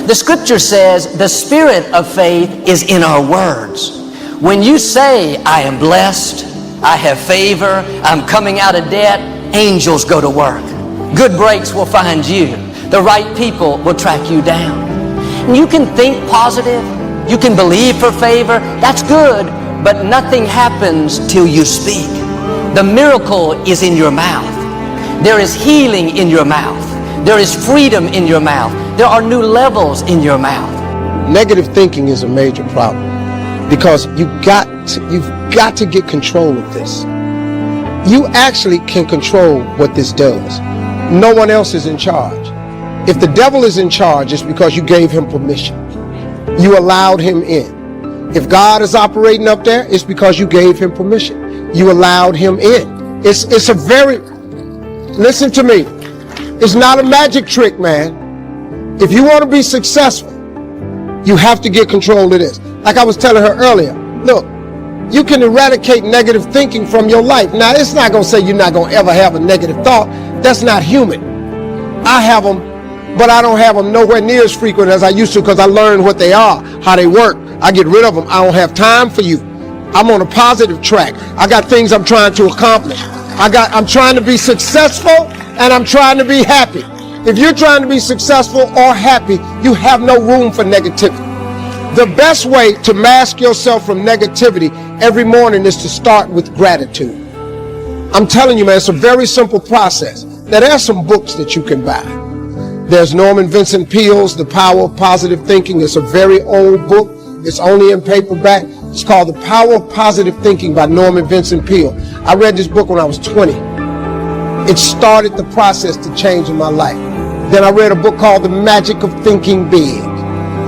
The scripture says the spirit of faith is in our words. When you say, I am blessed, I have favor, I'm coming out of debt, angels go to work. Good breaks will find you. The right people will track you down. And you can think positive, you can believe for favor, that's good, but nothing happens till you speak. The miracle is in your mouth. There is healing in your mouth. There is freedom in your mouth. There are new levels in your mouth. Negative thinking is a major problem because you've got to get control of this. You actually can control what this does. No one else is in charge. If the devil is in charge, it's because you gave him permission. You allowed him in. If God is operating up there, it's because you gave him permission. You allowed him in. It's a very, listen to me, it's not a magic trick, man. If you want to be successful, you have to get control of this. Like I was telling her earlier, look, you can eradicate negative thinking from your life. Now, it's not going to say you're not going to ever have a negative thought. That's not human. I have them, but I don't have them nowhere near as frequent as I used to because I learned what they are, how they work. I get rid of them. I don't have time for you. I'm on a positive track. I got things I'm trying to accomplish. I'm trying to be successful and I'm trying to be happy. If you're trying to be successful or happy, you have no room for negativity. The best way to mask yourself from negativity every morning is to start with gratitude. I'm telling you, man, it's a very simple process. Now, there are some books that you can buy. There's Norman Vincent Peale's The Power of Positive Thinking. It's a very old book. It's only in paperback. It's called The Power of Positive Thinking by Norman Vincent Peale. I read this book when I was 20. It started the process to change in my life. Then I read a book called The Magic of Thinking Big.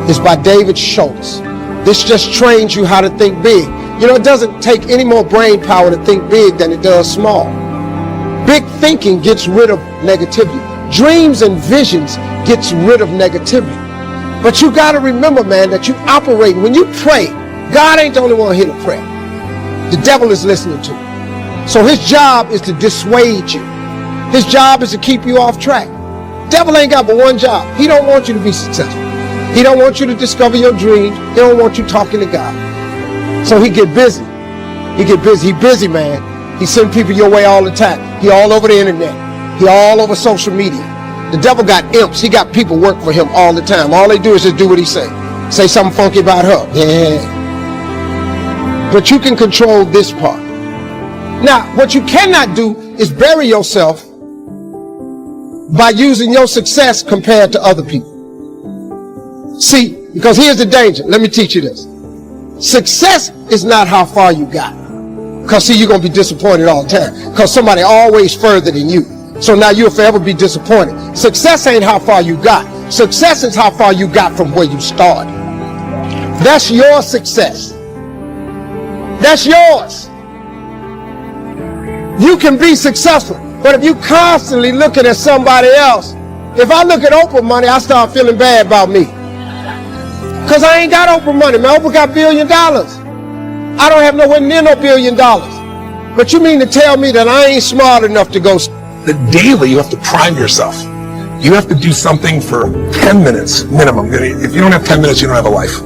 It's by David Schultz. This just trains you how to think big. You know, it doesn't take any more brain power to think big than it does small. Big thinking gets rid of negativity. Dreams and visions gets rid of negativity. But you got to remember, man, that you operate. When you pray, God ain't the only one here to pray. The devil is listening to you. So his job is to dissuade you. His job is to keep you off track. Devil ain't got but one job. He don't want you to be successful. He don't want you to discover your dreams. He don't want you talking to God. So he get busy. He get busy. He busy, man. He send people your way all the time. He all over the internet. He all over social media. The devil got imps. He got people work for him all the time. All they do is just do what he say. Say something funky about her. Yeah. But you can control this part. Now, what you cannot do is bury yourself by using your success compared to other people. See, because here's the danger. Let me teach you this. Success is not how far you got. Because see, you're going to be disappointed all the time. Because somebody always further than you. So now you'll forever be disappointed. Success ain't how far you got. Success is how far you got from where you started. That's your success. That's yours. You can be successful. But if you constantly looking at somebody else, if I look at Oprah money, I start feeling bad about me. Because I ain't got Oprah money, man. Oprah got $1 billion. I don't have nowhere near no $1 billion. But you mean to tell me that I ain't smart enough to go? Daily, you have to prime yourself. You have to do something for 10 minutes minimum. If you don't have 10 minutes, you don't have a life.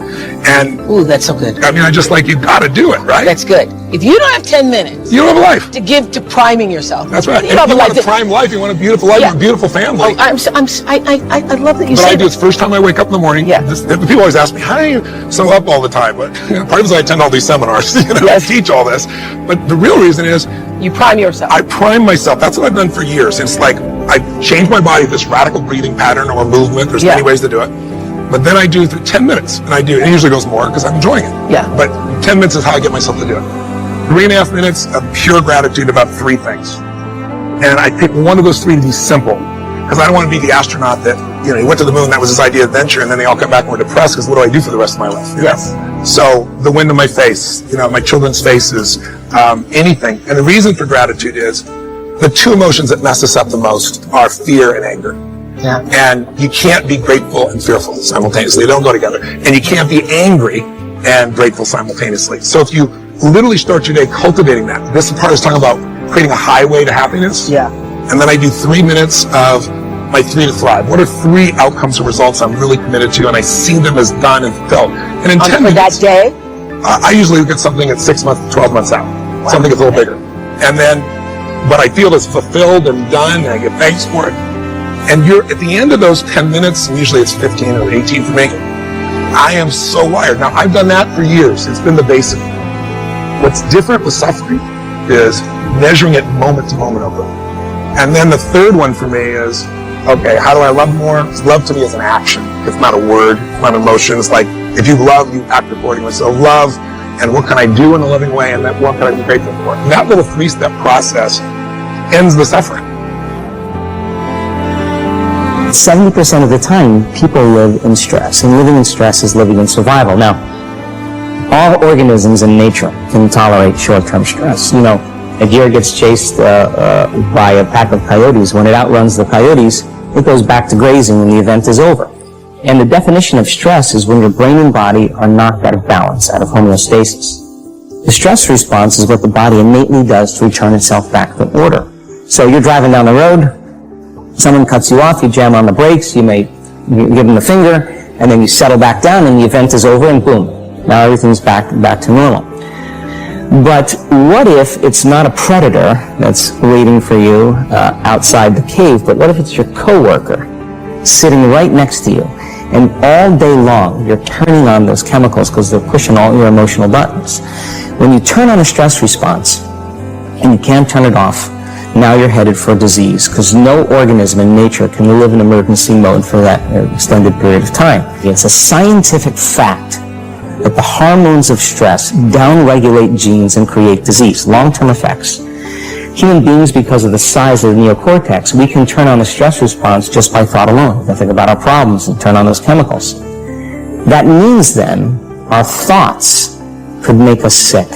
And Ooh, that's so good. I mean, I just like, you got to do it, right? That's good. If you don't have 10 minutes, you don't have a life to give to priming yourself. That's right. You If don't you have a want a prime life, you want a beautiful life, Yeah. a beautiful family. Oh, I love that you But say I do that. it the first time I wake up in the morning. Yeah. People always ask me, how are you so up all the time? But part of it is I attend all these seminars, Yes. I teach all this. But the real reason is You prime yourself. I prime myself. That's what I've done for years. It's like I change my body, this radical breathing pattern or movement. There's many ways to do it. But then I do 10 minutes, and it usually goes more because I'm enjoying it. Yeah. But 10 minutes is how I get myself to do it. 3.5 minutes of pure gratitude about 3 things. And I pick one of those 3 to be simple, because I don't want to be the astronaut that, he went to the moon, that was his idea of adventure, and then they all come back and were depressed because what do I do for the rest of my life? Yes. So the wind in my face, my children's faces, anything. And the reason for gratitude is the 2 emotions that mess us up the most are fear and anger. Yeah. And you can't be grateful and fearful simultaneously. They don't go together. And you can't be angry and grateful simultaneously. So if you literally start your day cultivating that, this part is talking about creating a highway to happiness. Yeah. And then I do 3 minutes of my 3 to thrive? What are 3 outcomes or results I'm really committed to, and I see them as done and felt? And in 10 minutes, that day? I usually look at something at 6 months, 12 months out. Wow. Something that's a little bigger. And then what I feel is fulfilled and done, and I get thanks for it. And you're at the end of those 10 minutes, and usually it's 15 or 18 for me, I am so wired. Now, I've done that for years. It's been the basic. What's different with suffering is measuring it moment to moment over. And then the third one for me is, okay, how do I love more? Love to me is an action. It's not a word, it's not an emotion. It's like, if you love, you act accordingly. So love, and what can I do in a loving way, and then what can I be grateful for? And that little 3-step process ends the suffering. 70% of the time, people live in stress, and living in stress is living in survival. Now, all organisms in nature can tolerate short-term stress. You know, a deer gets chased by a pack of coyotes. When it outruns the coyotes, it goes back to grazing and the event is over. And the definition of stress is when your brain and body are knocked out of balance, out of homeostasis. The stress response is what the body innately does to return itself back to order. So you're driving down the road, someone cuts you off, you jam on the brakes, you may give them the finger, and then you settle back down and the event is over and boom, now everything's back to normal. But what if it's not a predator that's waiting for you outside the cave, but what if it's your coworker sitting right next to you, and all day long you're turning on those chemicals because they're pushing all your emotional buttons. When you turn on a stress response and you can't turn it off, now you're headed for a disease, because no organism in nature can live in emergency mode for that extended period of time. It's a scientific fact that the hormones of stress downregulate genes and create disease, long-term effects. Human beings, because of the size of the neocortex, we can turn on a stress response just by thought alone. We can think about our problems and turn on those chemicals. That means then our thoughts could make us sick.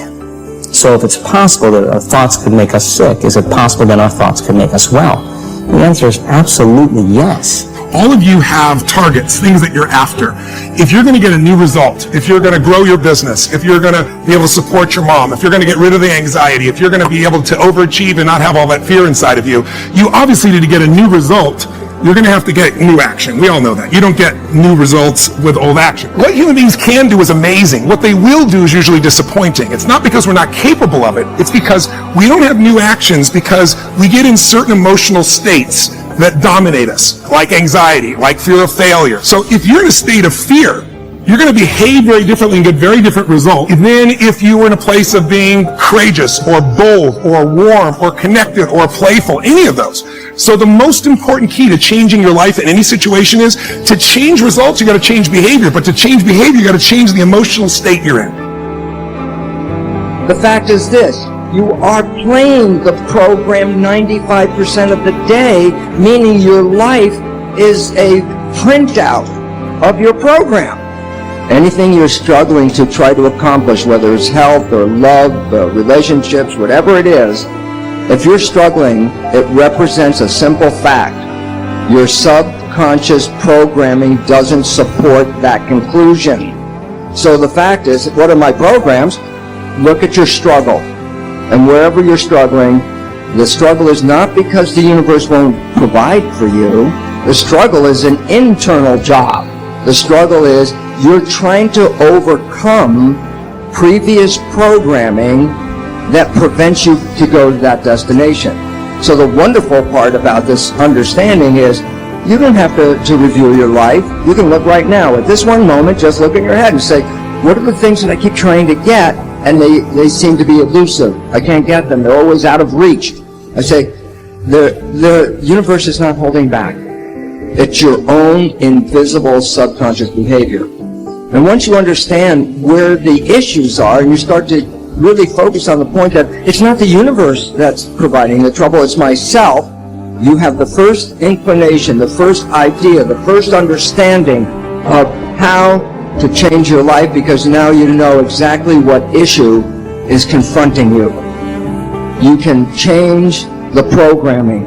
So if it's possible that our thoughts could make us sick, is it possible that our thoughts could make us well? The answer is absolutely yes. All of you have targets, things that you're after. If you're going to get a new result, if you're going to grow your business, if you're going to be able to support your mom, if you're going to get rid of the anxiety, if you're going to be able to overachieve and not have all that fear inside of you, you obviously need to get a new result. You're going to have to get new action. We all know that. You don't get new results with old action. What human beings can do is amazing. What they will do is usually disappointing. It's not because we're not capable of it. It's because we don't have new actions, because we get in certain emotional states that dominate us, like anxiety, like fear of failure. So if you're in a state of fear, you're going to behave very differently and get very different results than if you were in a place of being courageous or bold or warm or connected or playful, any of those. So the most important key to changing your life in any situation is to change results, you got to change behavior. But to change behavior, you got to change the emotional state you're in. The fact is this: you are playing the program 95% of the day, meaning your life is a printout of your program. Anything you're struggling to try to accomplish, whether it's health or love, relationships, whatever it is, if you're struggling, it represents a simple fact. Your subconscious programming doesn't support that conclusion. So the fact is, what are my programs? Look at your struggle. And wherever you're struggling, the struggle is not because the universe won't provide for you. The struggle is an internal job. The struggle is you're trying to overcome previous programming that prevents you to go to that destination. So the wonderful part about this understanding is you don't have to review your life. You can look right now. At this one moment, just look in your head and say, what are the things that I keep trying to get, and they seem to be elusive? I can't get them. They're always out of reach. I say, the universe is not holding back. It's your own invisible subconscious behavior. And once you understand where the issues are, and you start to really focus on the point that it's not the universe that's providing the trouble, it's myself, you have the first inclination, the first idea, the first understanding of how to change your life, because now you know exactly what issue is confronting you. You can change the programming.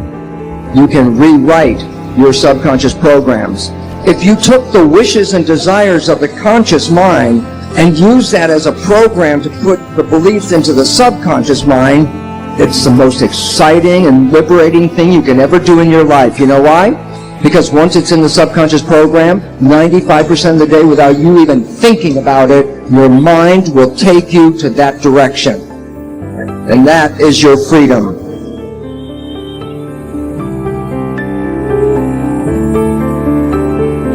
You can rewrite your subconscious programs. If you took the wishes and desires of the conscious mind and use that as a program to put the beliefs into the subconscious mind, it's the most exciting and liberating thing you can ever do in your life. You know why? Because once it's in the subconscious program, 95% of the day without you even thinking about it, your mind will take you to that direction. And that is your freedom.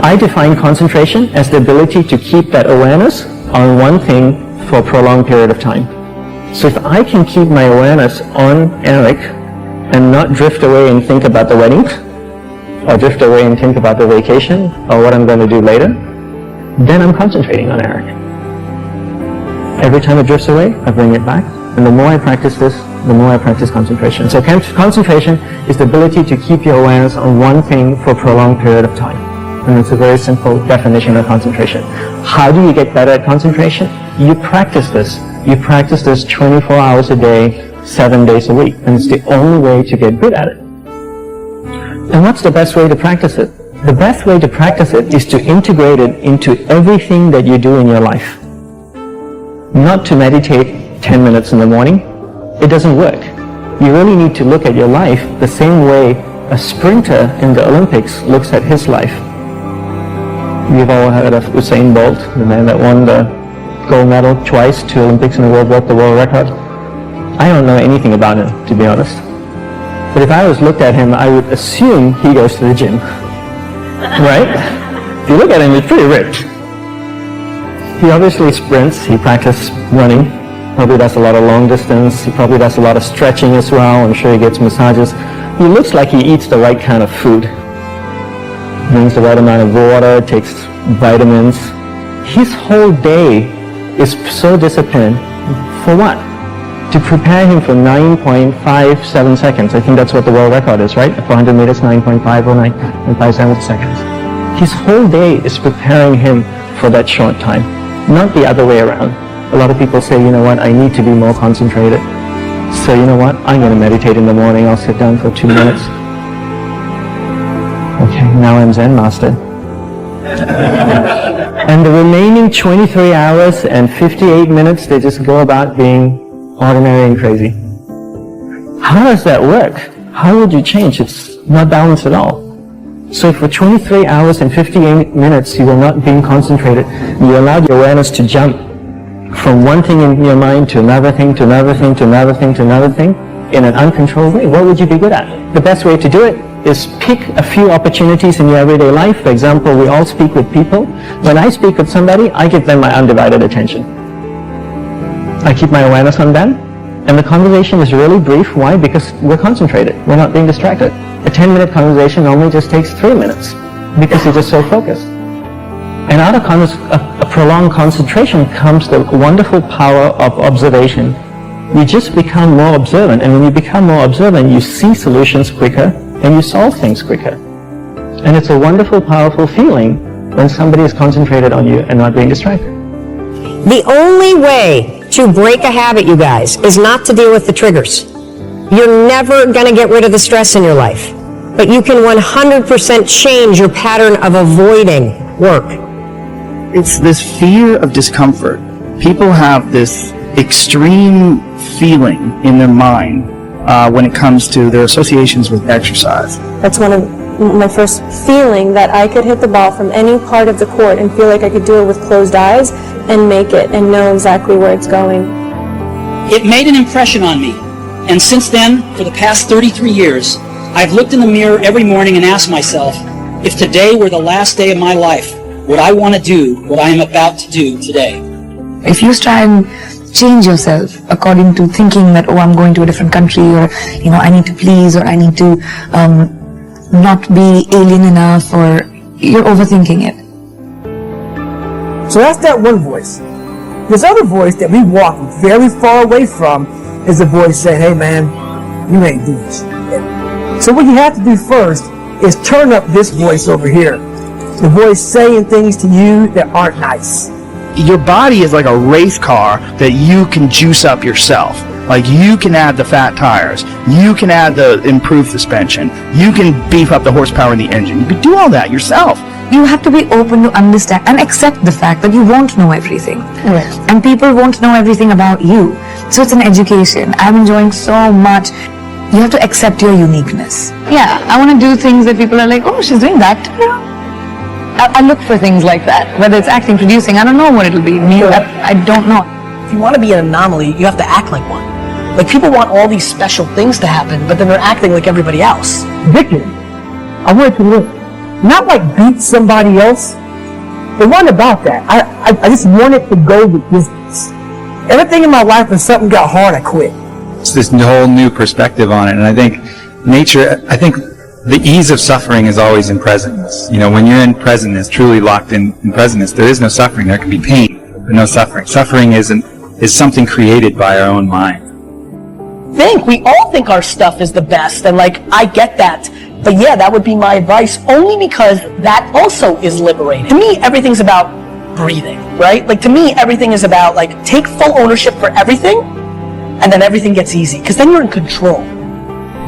I define concentration as the ability to keep that awareness on one thing for a prolonged period of time. So if I can keep my awareness on Eric and not drift away and think about the wedding, or drift away and think about the vacation, or what I'm going to do later, then I'm concentrating on Eric. Every time it drifts away, I bring it back. And the more I practice this, the more I practice concentration. So concentration is the ability to keep your awareness on one thing for a prolonged period of time. And it's a very simple definition of concentration. How do you get better at concentration? You practice this. You practice this 24 hours a day, 7 days a week. And it's the only way to get good at it. And what's the best way to practice it? The best way to practice it is to integrate it into everything that you do in your life. Not to meditate 10 minutes in the morning. It doesn't work. You really need to look at your life the same way a sprinter in the Olympics looks at his life. You've all heard of Usain Bolt, the man that won the gold medal twice, 2 Olympics in a row, broke the world record. I don't know anything about him, to be honest. But if I was looked at him, I would assume he goes to the gym. Right? If you look at him, he's pretty ripped. He obviously sprints, he practices running, probably does a lot of long distance, he probably does a lot of stretching as well, I'm sure he gets massages. He looks like he eats the right kind of food. Drinks the right amount of water, takes vitamins. His whole day is so disciplined. For what? To prepare him for 9.57 seconds. I think that's what the world record is, right? 400 meters, 9.5 or 9.57 seconds. His whole day is preparing him for that short time, not the other way around. A lot of people say, you know what, I need to be more concentrated. So you know what, I'm going to meditate in the morning. I'll sit down for 2 minutes. Okay, now I'm Zen master. And the remaining 23 hours and 58 minutes, they just go about being ordinary and crazy. How does that work? How would you change? It's not balanced at all. So for 23 hours and 58 minutes, you were not being concentrated. You allowed your awareness to jump from one thing in your mind to another thing, to another thing, to another thing, to another thing, in an uncontrolled way. What would you be good at? The best way to do it is pick a few opportunities in your everyday life. For example, we all speak with people. When I speak with somebody, I give them my undivided attention. I keep my awareness on them, and the conversation is really brief. Why? Because we're concentrated. We're not being distracted. A 10-minute conversation normally just takes 3 minutes because you're just so focused. And out of a prolonged concentration comes the wonderful power of observation. You just become more observant, and when you become more observant, you see solutions quicker and you solve things quicker. And it's a wonderful, powerful feeling when somebody is concentrated on you and not being distracted. The only way to break a habit, you guys, is not to deal with the triggers. You're never going to get rid of the stress in your life, but you can 100% change your pattern of avoiding work. It's this fear of discomfort. People have this extreme feeling in their mind when it comes to their associations with exercise. That's one of my first feeling, that I could hit the ball from any part of the court and feel like I could do it with closed eyes and make it and know exactly where it's going. It made an impression on me, and since then, for the past 33 years, I've looked in the mirror every morning and asked myself, if today were the last day of my life, would I want to do what I am about to do today? If you try and change yourself according to thinking that, oh, I'm going to a different country, or, you know, I need to please, or I need to not be alien enough, or you're overthinking it. So that's that one voice. This other voice that we walk very far away from is the voice saying, hey man, you ain't doing shit. So what you have to do first is turn up this voice over here. The voice saying things to you that aren't nice. Your body is like a race car that you can juice up yourself. Like, you can add the fat tires, you can add the improved suspension, you can beef up the horsepower in the engine. You can do all that yourself. You have to be open to understand and accept the fact that you won't know everything. Right. And people won't know everything about you. So it's an education. I'm enjoying so much You have to accept your uniqueness. Yeah, I want to do things that people are like, oh, she's doing that. I look for things like that. Whether it's acting, producing, I don't know what it'll be. I don't know. If you want to be an anomaly, you have to act like one. Like, people want all these special things to happen, but then they're acting like everybody else. Victory. I wanted to win. Not like beat somebody else. It wasn't about that. I just wanted to go the distance. Everything in my life, when something got hard, I quit. It's this whole new perspective on it. And I think the ease of suffering is always in presence. You know, when you're in presentness, truly locked in presentness, there is no suffering. There can be pain, but no suffering. Suffering is something created by our own mind. We all think our stuff is the best, and like, I get that. But yeah, that would be my advice, only because that also is liberating. To me, everything's about breathing, right? Like, to me, everything is about, like, take full ownership for everything, and then everything gets easy, because then you're in control.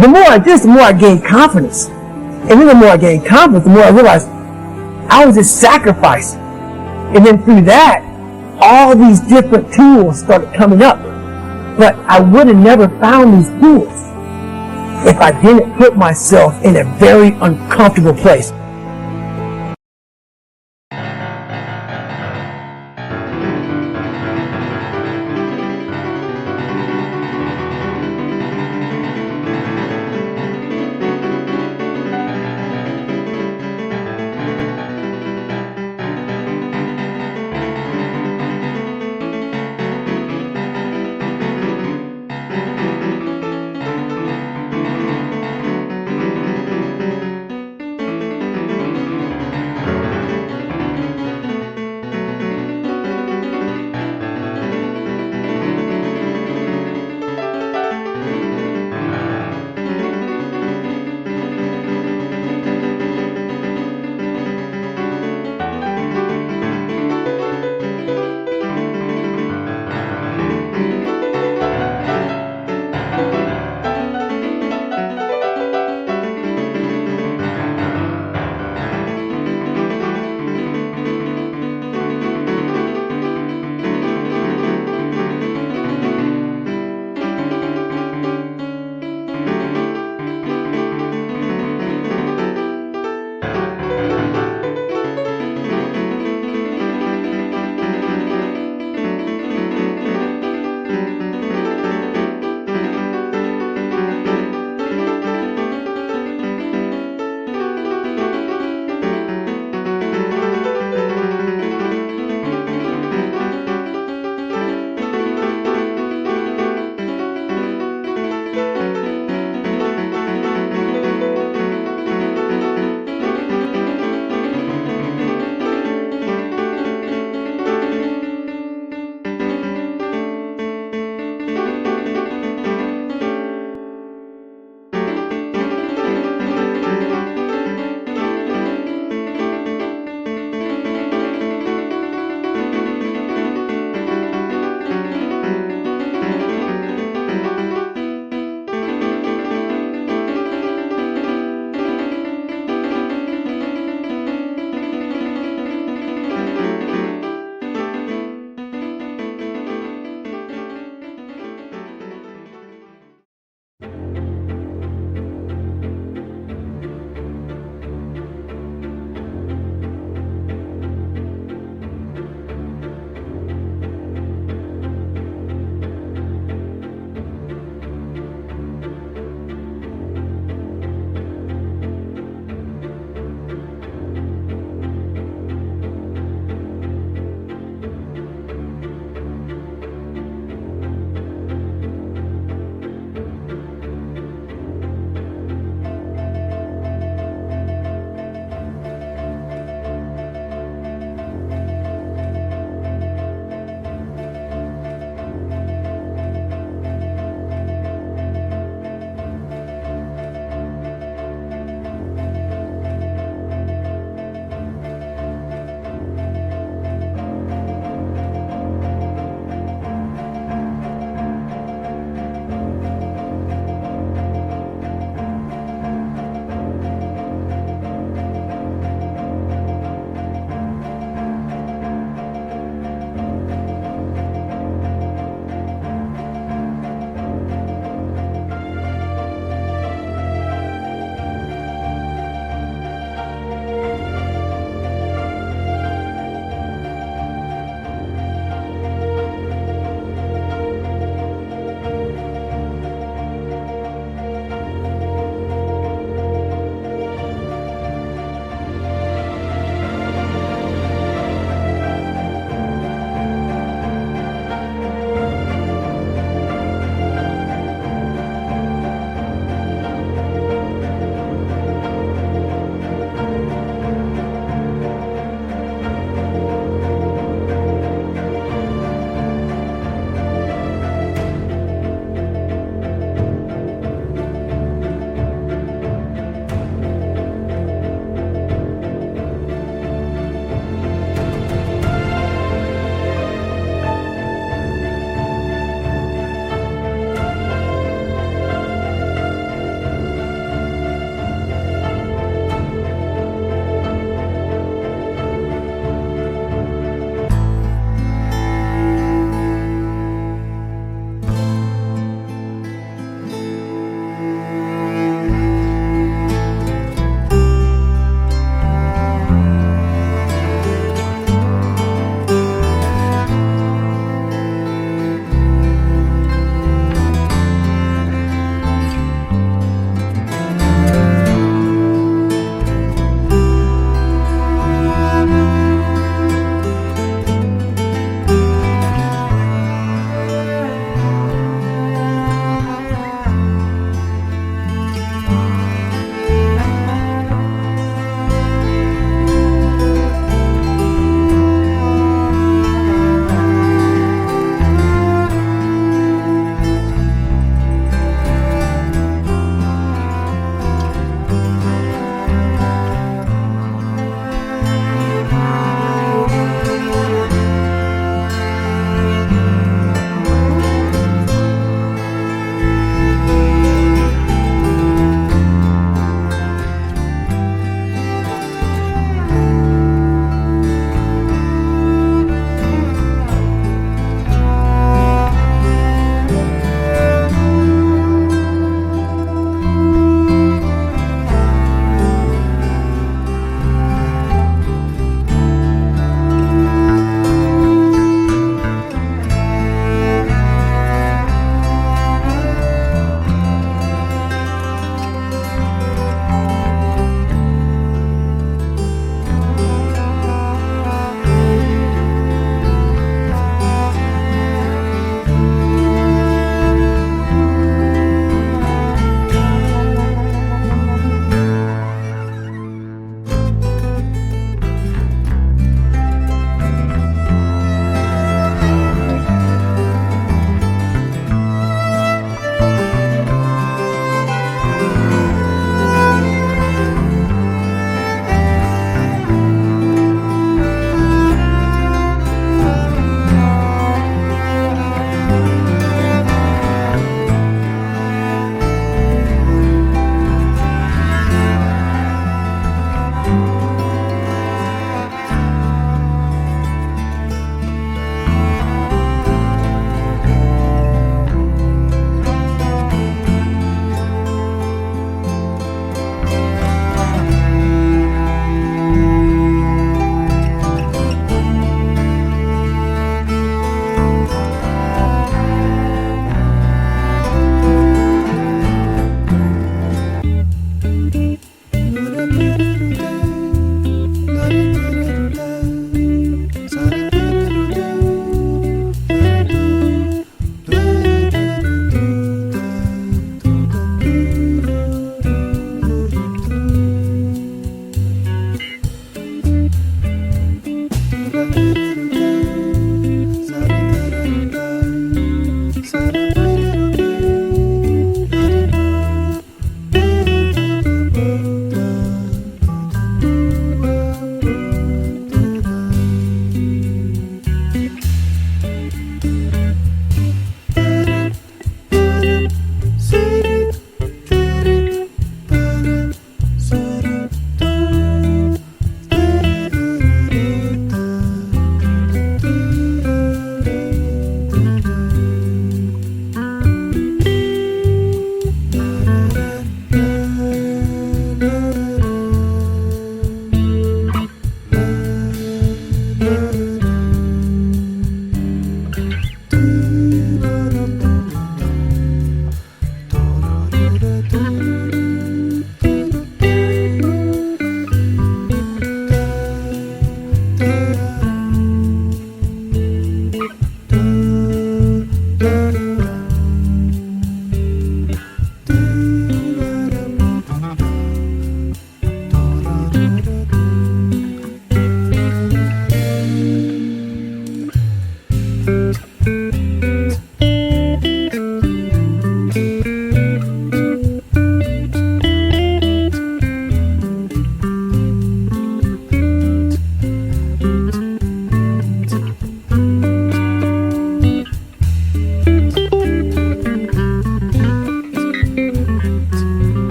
The more I did this, the more I gained confidence. And then the more I gained confidence, the more I realized I was just sacrificing. And then through that, all these different tools started coming up. But I would have never found these tools if I didn't put myself in a very uncomfortable place.